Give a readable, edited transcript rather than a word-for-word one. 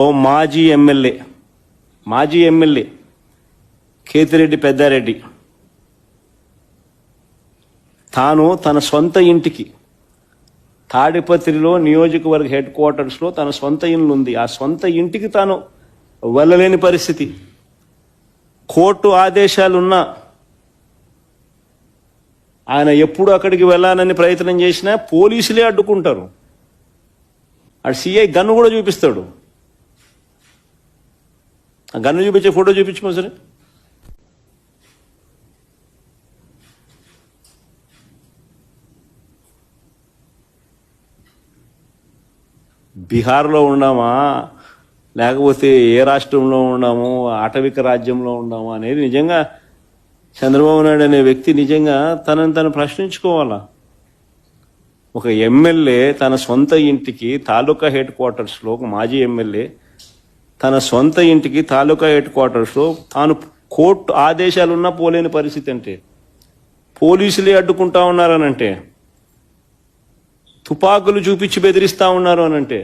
ఓ మాజీ ఎమ్మెల్యే కేతిరెడ్డి పెద్దారెడ్డి తాను తన సొంత ఇంటికి తాడిపత్రిలో నియోజకవర్గ హెడ్ క్వార్టర్స్లో తన సొంత ఇల్లు ఉంది. ఆ సొంత ఇంటికి తాను వెళ్ళలేని పరిస్థితి. కోర్టు ఆదేశాలున్నా ఆయన ఎప్పుడు అక్కడికి వెళ్ళాలని ప్రయత్నం చేసినా పోలీసులే అడ్డుకుంటారు. ఆ సిఐ గన్ను కూడా చూపిస్తాడు. ఆ గన్ను చూపించే ఫోటో చూపించమో సరే. బీహార్లో ఉన్నామా లేకపోతే ఏ రాష్ట్రంలో ఉన్నాము, ఆటవిక రాజ్యంలో ఉన్నాము అనేది నిజంగా చంద్రబాబు నాయుడు అనే వ్యక్తి నిజంగా తనను ప్రశ్నించుకోవాలా. ఒక ఎమ్మెల్యే తన సొంత ఇంటికి తాలూకా హెడ్ క్వార్టర్స్లో, ఒక మాజీ ఎమ్మెల్యే తన సొంత ఇంటికి తాలూకా హెడ్ క్వార్టర్స్లో తాను కోర్టు ఆదేశాలున్నా పోలేని పరిస్థితి అంటే, పోలీసులే అడ్డుకుంటా ఉన్నారనంటే, తుపాకులు చూపించి బెదిరిస్తా ఉన్నారు అనంటే